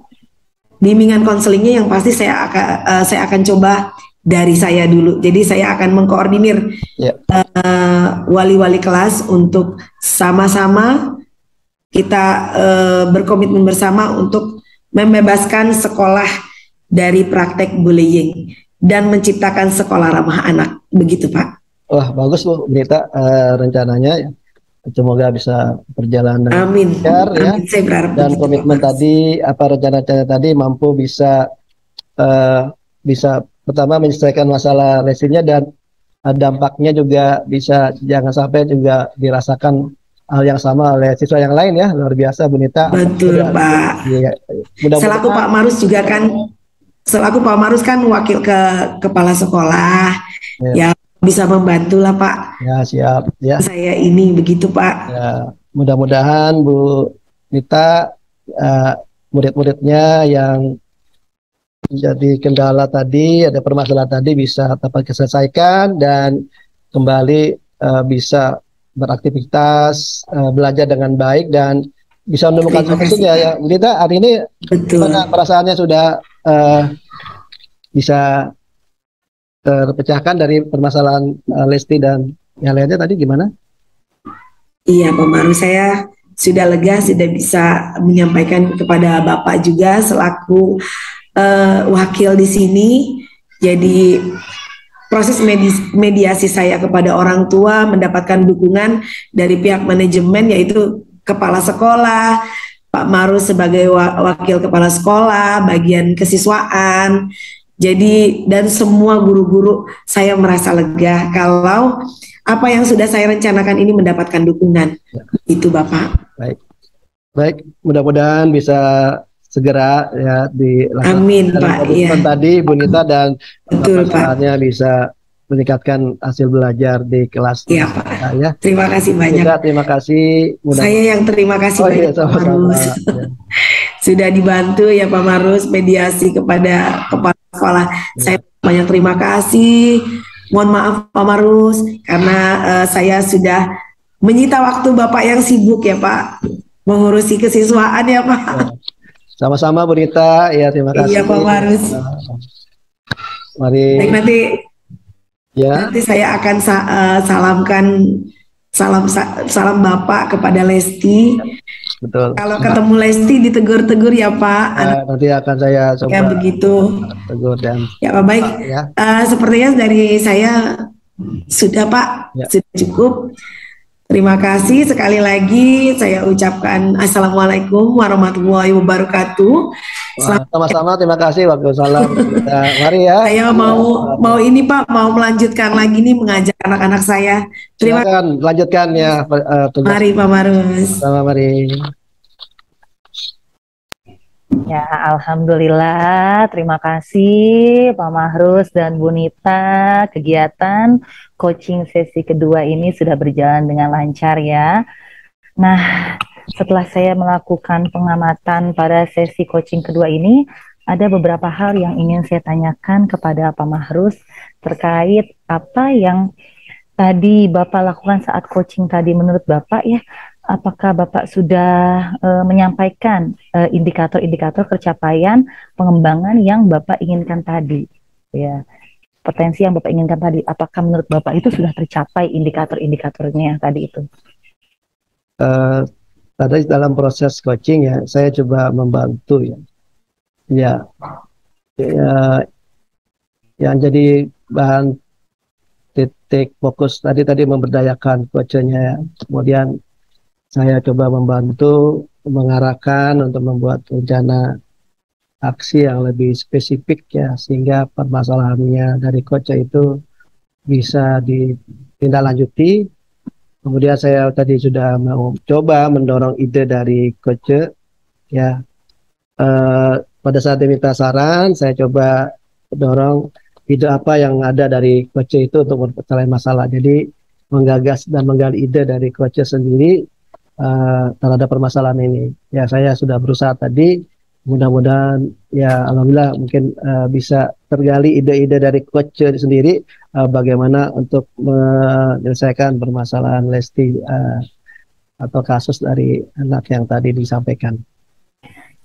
Bimbingan konselingnya yang pasti saya akan coba dari saya dulu. Jadi saya akan mengkoordinir wali-wali kelas untuk sama-sama kita berkomitmen bersama untuk membebaskan sekolah dari praktek bullying dan menciptakan sekolah ramah anak. Begitu Pak. Wah, bagus Bu Dita rencananya ya. Semoga bisa berjalan dengan lancar ya. Amin. Saya berharap dan komitmen tadi, apa rencana-rencana tadi mampu bisa pertama menyelesaikan masalah lesinya, dan dampaknya juga bisa jangan sampai juga dirasakan hal yang sama oleh siswa yang lain ya. Luar biasa Bu Dita. Betul Pak. Ya, selaku Pak Marus juga kan, selaku Pak Marus kan wakil ke kepala sekolah ya, bisa membantu lah Pak. Ya siap ya. Saya ini begitu Pak. Ya, mudah-mudahan Bu Dita murid-muridnya yang jadi kendala tadi, ada permasalahan tadi bisa tepat diselesaikan dan kembali bisa beraktivitas, belajar dengan baik dan bisa menemukan solusinya ya. Bu Dita, hari ini gimana perasaannya, sudah bisa terpecahkan dari permasalahan Lesti dan yang lainnya tadi gimana? Iya Pak Maru, saya sudah lega, sudah bisa menyampaikan kepada Bapak juga selaku wakil di sini. Jadi proses mediasi saya kepada orang tua mendapatkan dukungan dari pihak manajemen, yaitu kepala sekolah, Pak Maru sebagai wakil kepala sekolah, bagian kesiswaan. Jadi dan semua guru-guru, saya merasa lega kalau apa yang sudah saya rencanakan ini mendapatkan dukungan. Itu Bapak. Baik, mudah-mudahan bisa segera ya dilakukan. Amin Pak. Komitmen tadi Bu Nita dan Betul Pak. bisa meningkatkan hasil belajar di kelas. Iya Pak. Ya. Terima kasih banyak. Terima kasih. Saya yang terima kasih banyak Pak Marus. Sudah dibantu ya Pak Marus mediasi kepada kepala sekolah. Saya banyak terima kasih. Mohon maaf Pak Marus karena saya sudah menyita waktu Bapak yang sibuk ya Pak, mengurusi kesiswaan ya Pak. Sama-sama Bu Nita, ya terima kasih. Iya Pak Marus. Mari. Baik, nanti saya akan salamkan salam Bapak kepada Lesti. Betul. Kalau ketemu Lesti ditegur-tegur ya Pak. Nanti akan saya coba. Ya begitu. Tegur dan. Ya Pak baik. Ya. Sepertinya dari saya sudah Pak, sudah cukup. Terima kasih sekali lagi saya ucapkan Assalamualaikum warahmatullahi wabarakatuh. Sama-sama, terima kasih. Waalaikumsalam. Mari ya. Saya mau ini Pak, mau melanjutkan lagi nih mengajak anak-anak saya. Terima kasih. Lanjutkan ya. Mari Pak Marus. Sama mari. Ya, alhamdulillah. Terima kasih Pak Mahrus dan Bu Nita. Kegiatan coaching sesi kedua ini sudah berjalan dengan lancar ya. Nah, setelah saya melakukan pengamatan pada sesi coaching kedua ini, ada beberapa hal yang ingin saya tanyakan kepada Pak Mahrus terkait apa yang tadi Bapak lakukan saat coaching tadi. Menurut Bapak ya, apakah Bapak sudah menyampaikan indikator-indikator capaian pengembangan yang Bapak inginkan tadi? Ya, potensi yang Bapak inginkan tadi, apakah menurut Bapak itu sudah tercapai indikator-indikatornya tadi itu? Tadi dalam proses coaching ya, saya coba membantu ya. Yang jadi bahan titik fokus tadi memberdayakan coachnya ya. Kemudian saya coba membantu mengarahkan untuk membuat rencana aksi yang lebih spesifik ya, sehingga permasalahannya dari coach itu bisa ditindaklanjuti. Kemudian saya tadi sudah mau coba mendorong ide dari coach ya. Pada saat diminta saran, saya coba dorong ide apa yang ada dari coach itu untuk menyelesaikan masalah. Jadi menggagas dan menggali ide dari coach sendiri terhadap permasalahan ini. Ya, saya sudah berusaha tadi. Mudah-mudahan ya alhamdulillah mungkin bisa tergali ide-ide dari coach sendiri bagaimana untuk menyelesaikan permasalahan Lesti atau kasus dari anak yang tadi disampaikan.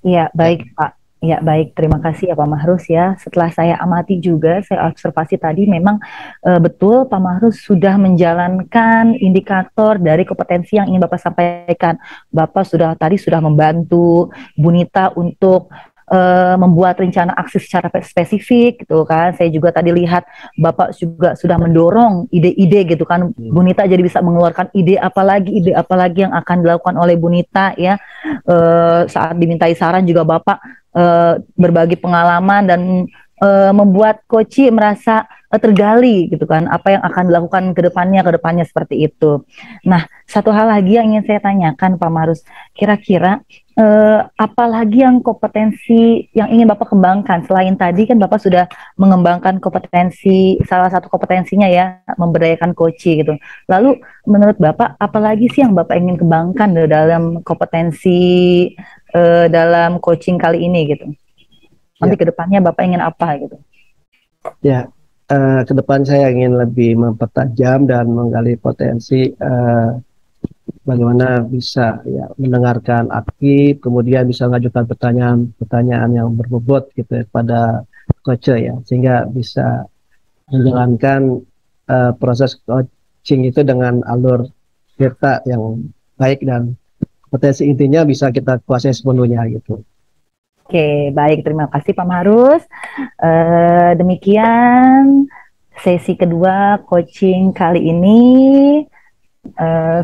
Iya, baik Pak. Ya baik, terima kasih ya Pak Mahrus ya. Setelah saya amati juga, saya observasi tadi memang betul Pak Mahrus sudah menjalankan indikator dari kompetensi yang ingin Bapak sampaikan. Bapak tadi sudah membantu Bu Nita untuk membuat rencana aksi secara spesifik gitu kan. Saya juga tadi lihat Bapak juga sudah mendorong ide-ide gitu kan. Bu Nita jadi bisa mengeluarkan ide apa lagi yang akan dilakukan oleh Bu Nita ya. Saat dimintai saran juga Bapak berbagi pengalaman dan membuat coach merasa tergali gitu kan, apa yang akan dilakukan ke depannya seperti itu. Nah, satu hal lagi yang ingin saya tanyakan Pak Marus, kira-kira apalagi yang kompetensi yang ingin Bapak kembangkan selain tadi kan Bapak sudah mengembangkan kompetensi, salah satu kompetensinya ya memberdayakan coach gitu. Lalu menurut Bapak apalagi sih yang Bapak ingin kembangkan dalam kompetensi dalam coaching kali ini gitu? Nanti ke depannya Bapak ingin apa gitu? Ya, ke depan saya ingin lebih mempertajam dan menggali potensi bagaimana bisa ya mendengarkan aktif, kemudian bisa mengajukan pertanyaan yang berbobot gitu ya, pada coach ya, sehingga bisa menjalankan proses coaching itu dengan alur cerita yang baik dan potensi intinya bisa kita kuasai sepenuhnya gitu. Oke, baik, terima kasih Pak Mahrus. Demikian sesi kedua coaching kali ini.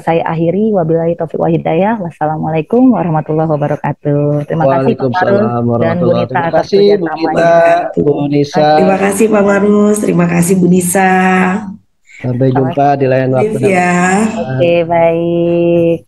Saya akhiri, wabillahi taufiq wa hidayah. Wassalamualaikum warahmatullahi wabarakatuh. Terima kasih Pak Mahrus dan Bu Nita. Terima kasih Bu Nita, Bu Nisa. Terima kasih Pak Marus, terima kasih Bu Nisa. Sampai jumpa di lain waktu. Ya. Oke, baik.